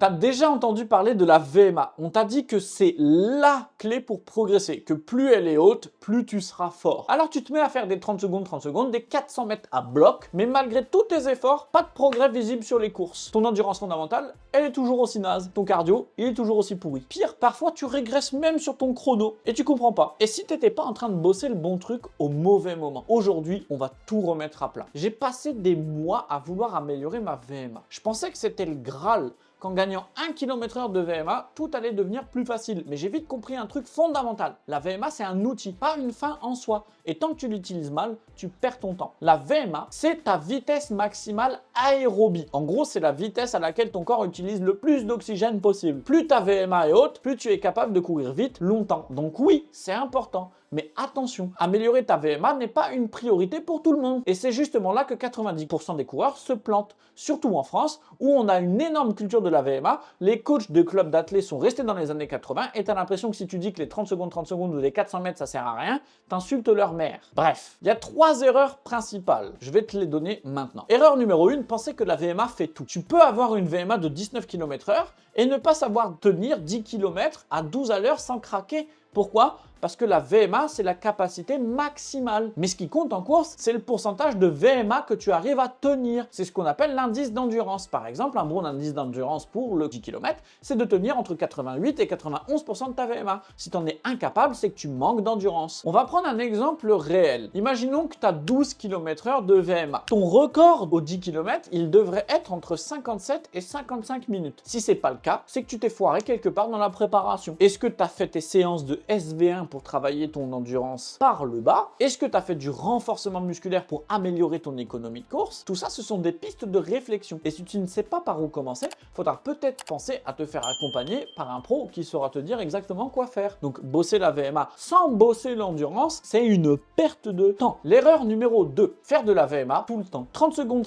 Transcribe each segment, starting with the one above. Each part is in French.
T'as déjà entendu parler de la VMA. On t'a dit que c'est la clé pour progresser, que plus elle est haute, plus tu seras fort. Alors tu te mets à faire des 30 secondes, des 400 mètres à bloc, mais malgré tous tes efforts, pas de progrès visible sur les courses. Ton endurance fondamentale, elle est toujours aussi naze. Ton cardio, il est toujours aussi pourri. Pire, parfois tu régresses même sur ton chrono et tu comprends pas. Et si t'étais pas en train de bosser le bon truc au mauvais moment, aujourd'hui, on va tout remettre à plat. J'ai passé des mois à vouloir améliorer ma VMA. Je pensais que c'était le Graal. Qu'en gagnant 1 km/h de VMA, tout allait devenir plus facile. Mais j'ai vite compris un truc fondamental. La VMA, c'est un outil, pas une fin en soi. Et tant que tu l'utilises mal, tu perds ton temps. La VMA, c'est ta vitesse maximale aérobie. En gros, c'est la vitesse à laquelle ton corps utilise le plus d'oxygène possible. Plus ta VMA est haute, plus tu es capable de courir vite longtemps. Donc oui, c'est important. Mais attention, améliorer ta VMA n'est pas une priorité pour tout le monde. Et c'est justement là que 90% des coureurs se plantent. Surtout en France, où on a une énorme culture de la VMA. Les coachs de clubs d'athlètes sont restés dans les années 80 et tu as l'impression que si tu dis que les 30 secondes ou les 400 mètres, ça sert à rien, t'insultes leur mère. Bref, il y a 3 erreurs principales. Je vais te les donner maintenant. Erreur numéro 1, penser que la VMA fait tout. Tu peux avoir une VMA de 19 km/h et ne pas savoir tenir 10 km à 12 à l'heure sans craquer. Pourquoi ? Parce que la VMA, c'est la capacité maximale. Mais ce qui compte en course, c'est le pourcentage de VMA que tu arrives à tenir. C'est ce qu'on appelle l'indice d'endurance. Par exemple, un bon indice d'endurance pour le 10 km, c'est de tenir entre 88 et 91% de ta VMA. Si tu en es incapable, c'est que tu manques d'endurance. On va prendre un exemple réel. Imaginons que tu as 12 km/h de VMA. Ton record au 10 km, il devrait être entre 57 et 55 minutes. Si c'est pas le cas, c'est que tu t'es foiré quelque part dans la préparation. Est-ce que tu as fait tes séances de SV1 pour travailler ton endurance par le bas? Est-ce que tu as fait du renforcement musculaire pour améliorer ton économie de course? Tout ça, ce sont des pistes de réflexion. Et si tu ne sais pas par où commencer, il faudra peut-être penser à te faire accompagner par un pro qui saura te dire exactement quoi faire. Donc, bosser la VMA sans bosser l'endurance, c'est une perte de temps. L'erreur numéro 2, faire de la VMA tout le temps. 30 secondes,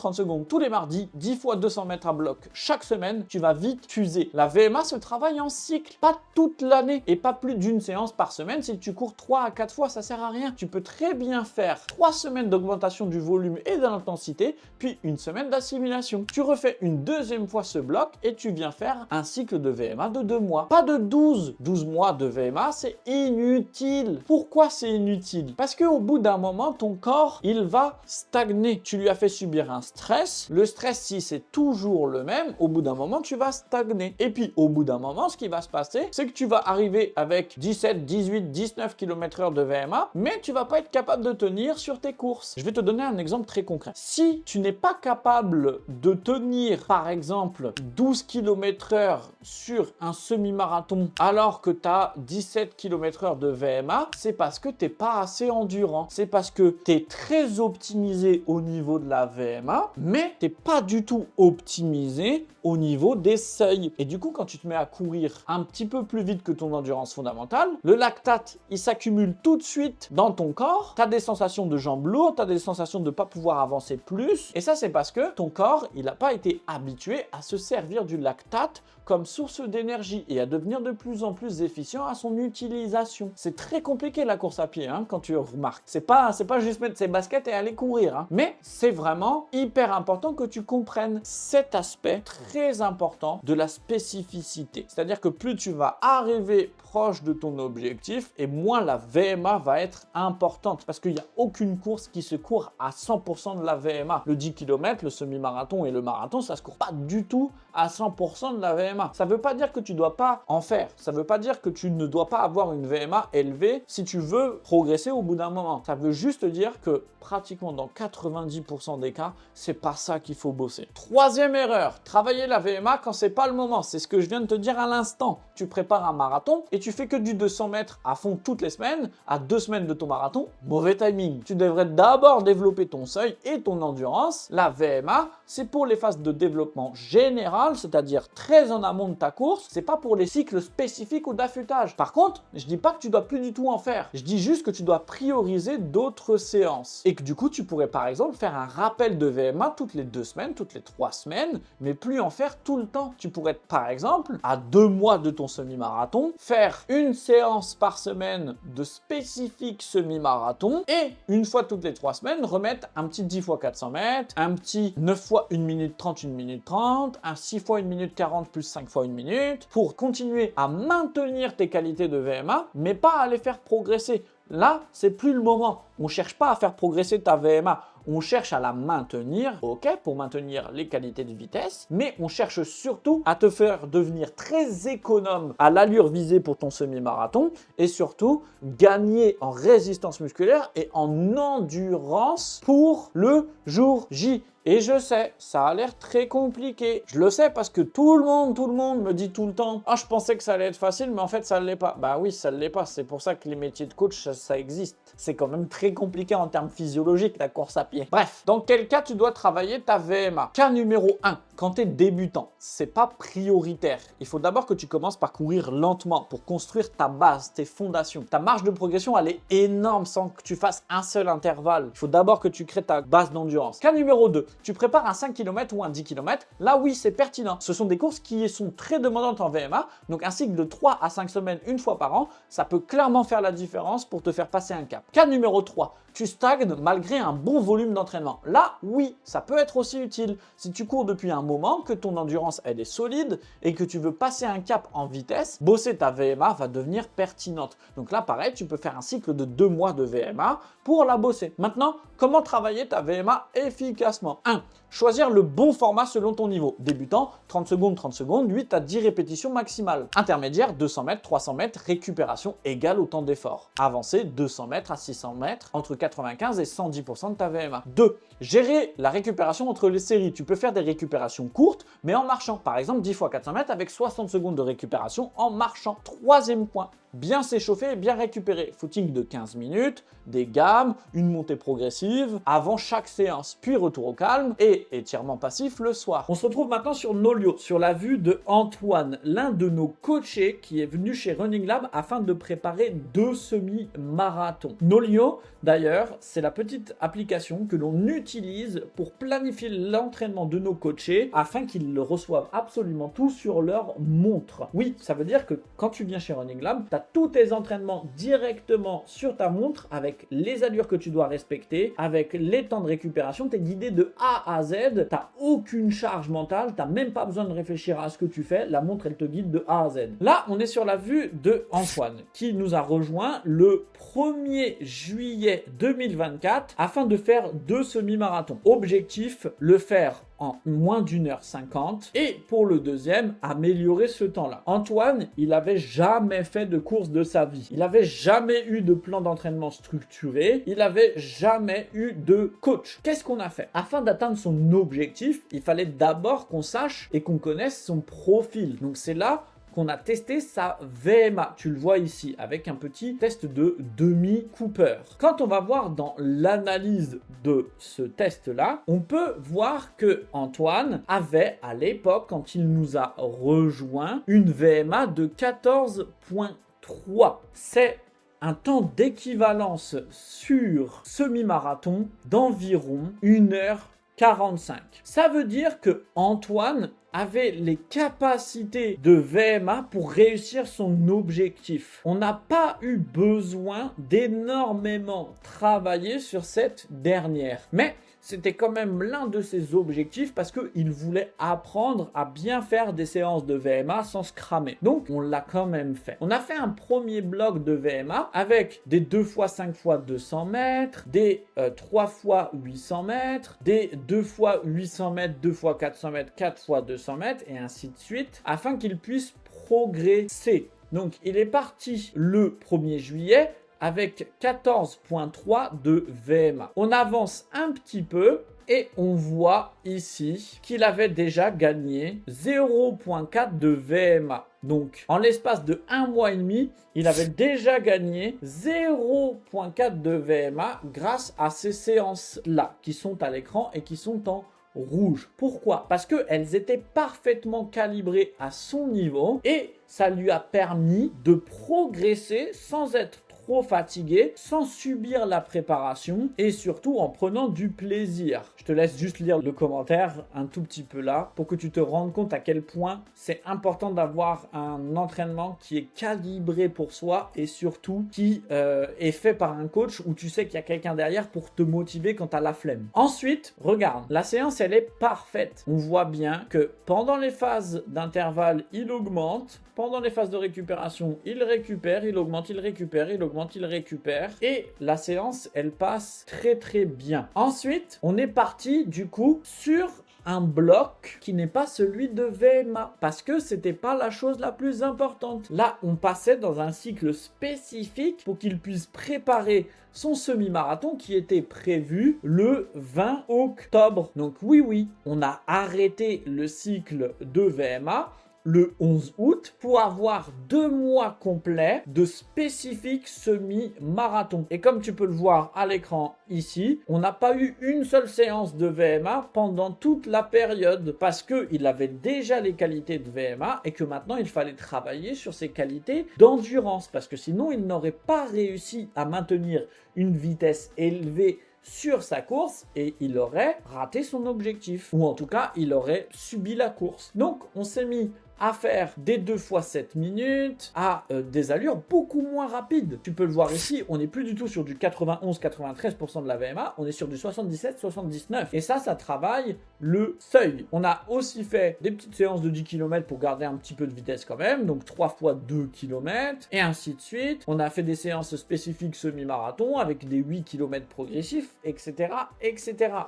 tous les mardis, 10 fois 200 mètres à bloc. Chaque semaine, tu vas vite t'user. La VMA se travaille en cycle, pas toute l'année et pas plus d'une séance par semaine. Si tu cours 3 à 4 fois, ça sert à rien. Tu peux très bien faire 3 semaines d'augmentation du volume et de l'intensité, puis une semaine d'assimilation. Tu refais une deuxième fois ce bloc et tu viens faire un cycle de VMA de 2 mois. Pas de 12. 12 mois de VMA, c'est inutile. Pourquoi c'est inutile? Parce qu'au bout d'un moment, ton corps, il va stagner. Tu lui as fait subir un stress. Le stress, si c'est toujours le même, au bout d'un moment, tu vas stagner. Et puis, au bout d'un moment, ce qui va se passer, c'est que tu vas arriver avec 17, 18, 19 km/h de VMA, mais tu vas pas être capable de tenir sur tes courses. Je vais te donner un exemple très concret. Si tu n'es pas capable de tenir, par exemple, 12 km/h sur un semi-marathon alors que tu as 17 km/h de VMA, c'est parce que tu n'es pas assez endurant. C'est parce que tu es très optimisé au niveau de la VMA, mais tu n'es pas du tout optimisé au niveau des seuils. Et du coup, quand tu te mets à courir un petit peu plus vite que ton endurance fondamentale, le lactate, il s'accumule tout de suite dans ton corps. Tu as des sensations de jambes lourdes, tu as des sensations de ne pas pouvoir avancer plus. Et ça, c'est parce que ton corps, il n'a pas été habitué à se servir du lactate comme source d'énergie et à devenir de plus en plus efficient à son utilisation. C'est très compliqué la course à pied, hein, quand tu remarques. C'est pas juste mettre ses baskets et aller courir, hein. Mais c'est vraiment hyper important que tu comprennes cet aspect très important de la spécificité. C'est-à-dire que plus tu vas arriver proche de ton objectif et moins la VMA va être importante parce qu'il n'y a aucune course qui se court à 100% de la VMA. Le 10 km, le semi-marathon et le marathon, ça se court pas du tout à 100% de la VMA. Ça ne veut pas dire que tu ne dois pas en faire. Ça ne veut pas dire que tu ne dois pas avoir une VMA élevée si tu veux progresser au bout d'un moment. Ça veut juste dire que pratiquement dans 90% des cas, c'est pas ça qu'il faut bosser. Troisième erreur, travailler la VMA quand c'est pas le moment. C'est ce que je viens de te dire à l'instant. Tu prépares un marathon et tu fais que du 200 mètres à fond toutes les semaines, à 2 semaines de ton marathon, mauvais timing. Tu devrais d'abord développer ton seuil et ton endurance. La VMA, c'est pour les phases de développement général, c'est-à-dire très en amont de ta course. C'est pas pour les cycles spécifiques ou d'affûtage. Par contre, je dis pas que tu dois plus du tout en faire. Je dis juste que tu dois prioriser d'autres séances. Et que du coup, tu pourrais par exemple faire un rappel de VMA toutes les 2 semaines, toutes les 3 semaines, mais plus en faire tout le temps. Tu pourrais être par exemple à 2 mois de ton ton semi-marathon, faire une séance par semaine de spécifique semi-marathon et une fois toutes les 3 semaines, remettre un petit 10 x 400 mètres, un petit 9 fois 1 minute 30, 1 minute 30, un 6 fois 1 minute 40 plus 5 fois 1 minute pour continuer à maintenir tes qualités de VMA, mais pas à les faire progresser. Là, c'est plus le moment. On ne cherche pas à faire progresser ta VMA. On cherche à la maintenir, ok, pour maintenir les qualités de vitesse, mais on cherche surtout à te faire devenir très économe à l'allure visée pour ton semi-marathon et surtout gagner en résistance musculaire et en endurance pour le jour J. Et je sais, ça a l'air très compliqué. Je le sais parce que tout le monde me dit tout le temps « Ah, je pensais que ça allait être facile, mais en fait, ça ne l'est pas. » Bah oui, ça ne l'est pas. C'est pour ça que les métiers de coach, ça existe. C'est quand même très compliqué en termes physiologiques, la course à pied. Bref, dans quel cas tu dois travailler ta VMA? Cas numéro 1, quand tu es débutant, c'est pas prioritaire. Il faut d'abord que tu commences par courir lentement pour construire ta base, tes fondations. Ta marge de progression, elle est énorme sans que tu fasses un seul intervalle. Il faut d'abord que tu crées ta base d'endurance. Cas numéro 2, tu prépares un 5 km ou un 10 km. Là, oui, c'est pertinent. Ce sont des courses qui sont très demandantes en VMA. Donc, un cycle de 3 à 5 semaines, une fois par an, ça peut clairement faire la différence pour te faire passer un cap. Cas numéro 3, tu stagnes malgré un bon volume d'entraînement. Là, oui, ça peut être aussi utile. Si tu cours depuis un moment, que ton endurance elle est solide et que tu veux passer un cap en vitesse, bosser ta VMA va devenir pertinente. Donc là, pareil, tu peux faire un cycle de 2 mois de VMA pour la bosser. Maintenant, comment travailler ta VMA efficacement? 1. Choisir le bon format selon ton niveau. Débutant, 30 secondes, 8 à 10 répétitions maximales. Intermédiaire, 200 mètres, 300 mètres, récupération égale au temps d'effort. Avancé, 200 mètres à 600 mètres, entre 95 et 110% de ta VMA. 2. Gérer la récupération entre les séries. Tu peux faire des récupérations courtes, mais en marchant. Par exemple, 10 fois 400 mètres avec 60 secondes de récupération en marchant. 3e point. Bien s'échauffer et bien récupérer. Footing de 15 minutes, des gammes, une montée progressive avant chaque séance, puis retour au calme et étirement passif le soir. On se retrouve maintenant sur Nolio, sur la vue de Antoine, l'un de nos coachés qui est venu chez Running Lab afin de préparer 2 semi-marathons. Nolio, d'ailleurs, c'est la petite application que l'on utilise pour planifier l'entraînement de nos coachés afin qu'ils le reçoivent absolument tout sur leur montre. Oui, ça veut dire que quand tu viens chez Running Lab, tu as tous tes entraînements directement sur ta montre avec les allures que tu dois respecter, avec les temps de récupération. Tu es guidé de A à Z, tu n'as aucune charge mentale, tu n'as même pas besoin de réfléchir à ce que tu fais. La montre, elle te guide de A à Z. Là, on est sur la vue de Antoine qui nous a rejoint le 1er juillet 2024 afin de faire 2 semi-marathons. Objectif, le faire en moins d'1h50 et pour le deuxième, améliorer ce temps-là. Antoine, il n'avait jamais fait de course de sa vie. Il n'avait jamais eu de plan d'entraînement structuré. Il n'avait jamais eu de coach. Qu'est-ce qu'on a fait? Afin d'atteindre son objectif, il fallait d'abord qu'on sache et qu'on connaisse son profil. Donc c'est là qu'on a testé sa VMA. Tu le vois ici avec un petit test de demi-Cooper. Quand on va voir dans l'analyse de ce test-là, on peut voir que Antoine avait à l'époque, quand il nous a rejoint, une VMA de 14,3. C'est un temps d'équivalence sur semi-marathon d'environ 1h45. Ça veut dire que Antoine avait les capacités de VMA pour réussir son objectif. On n'a pas eu besoin d'énormément travailler sur cette dernière. Mais c'était quand même l'un de ses objectifs parce qu'il voulait apprendre à bien faire des séances de VMA sans se cramer. Donc, on l'a quand même fait. On a fait un premier bloc de VMA avec des 2 x 5 x 200 mètres, des 3 x 800 mètres, des 2 x 800 mètres, 2 x 400 mètres, 4 x 200 mètres et ainsi de suite afin qu'il puisse progresser. Donc, il est parti le 1er juillet avec 14,3 de VMA. On avance un petit peu et on voit ici qu'il avait déjà gagné 0,4 de VMA. Donc, en l'espace de 1 mois et demi, il avait déjà gagné 0,4 de VMA grâce à ces séances-là qui sont à l'écran et qui sont en rouge. Pourquoi? Parce qu'elles étaient parfaitement calibrées à son niveau et ça lui a permis de progresser sans être trop fatigué, sans subir la préparation et surtout en prenant du plaisir. Je te laisse juste lire le commentaire un tout petit peu là pour que tu te rendes compte à quel point c'est important d'avoir un entraînement qui est calibré pour soi et surtout qui est fait par un coach où tu sais qu'il y a quelqu'un derrière pour te motiver quand tu as la flemme. Ensuite, regarde, la séance elle est parfaite. On voit bien que pendant les phases d'intervalle, il augmente. Pendant les phases de récupération, il récupère, il augmente, il récupère, il augmente, il récupère. Et la séance, elle passe très très bien. Ensuite, on est parti du coup sur un bloc qui n'est pas celui de VMA parce que c'était pas la chose la plus importante. Là, on passait dans un cycle spécifique pour qu'il puisse préparer son semi-marathon qui était prévu le 20 octobre. Donc oui, on a arrêté le cycle de VMA le 11 août pour avoir 2 mois complets de spécifique semi-marathon. Et comme tu peux le voir à l'écran ici, on n'a pas eu une seule séance de VMA pendant toute la période parce qu'il avait déjà les qualités de VMA et que maintenant il fallait travailler sur ses qualités d'endurance parce que sinon il n'aurait pas réussi à maintenir une vitesse élevée sur sa course et il aurait raté son objectif ou en tout cas il aurait subi la course. Donc on s'est mis à faire des 2 fois 7 minutes à des allures beaucoup moins rapides. Tu peux le voir ici, on n'est plus du tout sur du 91-93% de la VMA, on est sur du 77-79. Et ça travaille le seuil. On a aussi fait des petites séances de 10 km pour garder un petit peu de vitesse quand même, donc 3 fois 2 km et ainsi de suite. On a fait des séances spécifiques semi-marathon avec des 8 km progressifs, etc.,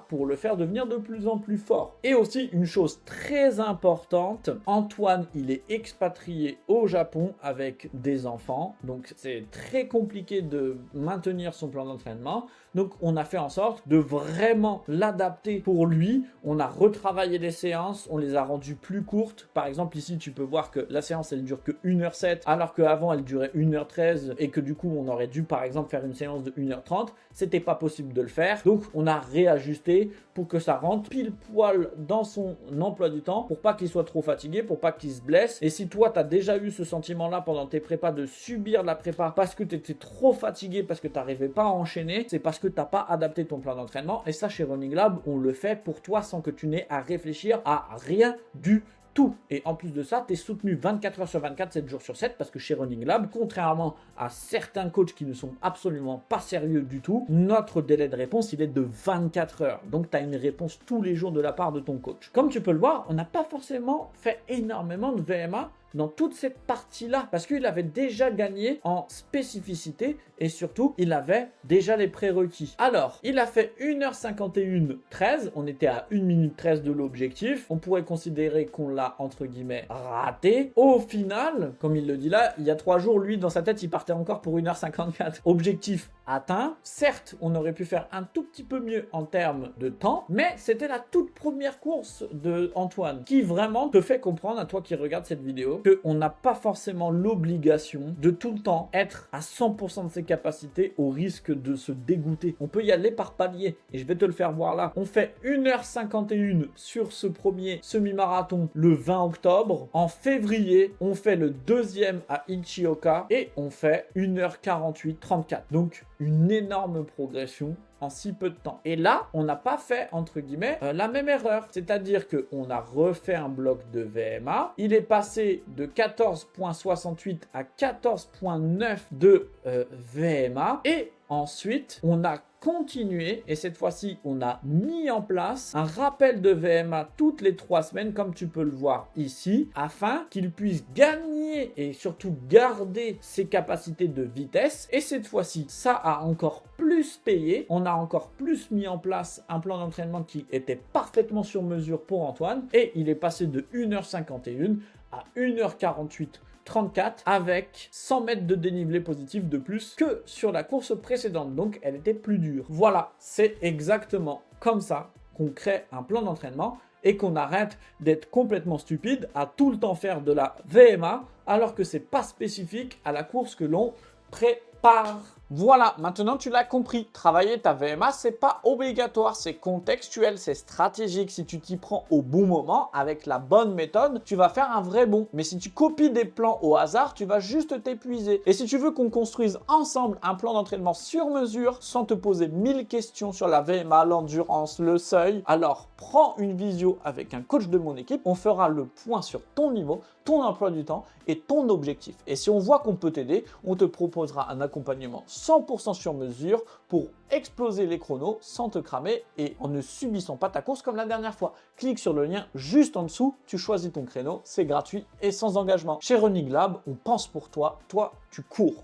pour le faire devenir de plus en plus fort. Et aussi une chose très importante, Antoine il est expatrié au Japon avec des enfants, donc c'est très compliqué de maintenir son plan d'entraînement. Donc on a fait en sorte de vraiment l'adapter pour lui. On a retravaillé les séances, on les a rendues plus courtes. Par exemple ici tu peux voir que la séance elle dure que 1h07 alors qu'avant elle durait 1h13 et que du coup on aurait dû par exemple faire une séance de 1h30. C'était pas possible de le faire. Donc on a réajusté pour que ça rentre pile poil dans son emploi du temps pour pas qu'il soit trop fatigué, pour pas qu'il se blesse. Et si toi tu as déjà eu ce sentiment là pendant tes prépas de subir la prépa parce que tu étais trop fatigué, parce que tu n'arrivais pas à enchaîner, c'est parce que tu n'as pas adapté ton plan d'entraînement. Et ça chez Running Lab on le fait pour toi sans que tu n'aies à réfléchir à rien du tout. Et en plus de ça, tu es soutenu 24 heures sur 24, 7 jours sur 7, parce que chez Running Lab, contrairement à certains coachs qui ne sont absolument pas sérieux du tout, notre délai de réponse, il est de 24 heures. Donc, tu as une réponse tous les jours de la part de ton coach. Comme tu peux le voir, on n'a pas forcément fait énormément de VMA dans toute cette partie-là, parce qu'il avait déjà gagné en spécificité et surtout, il avait déjà les prérequis. Alors, il a fait 1h51-13, on était à 1 minute 13 de l'objectif, on pourrait considérer qu'on l'a, entre guillemets, raté. Au final, comme il le dit là, il y a 3 jours, lui, dans sa tête, il partait encore pour 1h54. Objectif atteint. Certes, on aurait pu faire un tout petit peu mieux en termes de temps, mais c'était la toute première course de Antoine qui vraiment te fait comprendre, à toi qui regardes cette vidéo, qu'on n'a pas forcément l'obligation de tout le temps être à 100% de ses capacités au risque de se dégoûter. On peut y aller par palier et je vais te le faire voir là. On fait 1h51 sur ce premier semi-marathon le 20 octobre. En février, on fait le deuxième à Ichioka et on fait 1h48-34. Donc, une énorme progression en si peu de temps. Et là, on n'a pas fait, entre guillemets, la même erreur. C'est-à-dire qu'on a refait un bloc de VMA. Il est passé de 14.68 à 14.9 de VMA. Et ensuite, on a continué et cette fois-ci, on a mis en place un rappel de VMA toutes les 3 semaines, comme tu peux le voir ici, afin qu'il puisse gagner et surtout garder ses capacités de vitesse. Et cette fois-ci, ça a encore plus payé. On a encore plus mis en place un plan d'entraînement qui était parfaitement sur mesure pour Antoine et il est passé de 1h51 à 1h48 34 avec 100 mètres de dénivelé positif de plus que sur la course précédente. Donc, elle était plus dure. Voilà, c'est exactement comme ça qu'on crée un plan d'entraînement et qu'on arrête d'être complètement stupide à tout le temps faire de la VMA alors que c'est pas spécifique à la course que l'on prépare. Voilà, maintenant tu l'as compris, travailler ta VMA, c'est pas obligatoire, c'est contextuel, c'est stratégique. Si tu t'y prends au bon moment, avec la bonne méthode, tu vas faire un vrai bond. Mais si tu copies des plans au hasard, tu vas juste t'épuiser. Et si tu veux qu'on construise ensemble un plan d'entraînement sur mesure, sans te poser 1000 questions sur la VMA, l'endurance, le seuil, alors prends une visio avec un coach de mon équipe, on fera le point sur ton niveau, ton emploi du temps et ton objectif. Et si on voit qu'on peut t'aider, on te proposera un accompagnement 100% sur mesure pour exploser les chronos sans te cramer et en ne subissant pas ta course comme la dernière fois. Clique sur le lien juste en dessous, tu choisis ton créneau, c'est gratuit et sans engagement. Chez Running Lab, on pense pour toi, toi tu cours.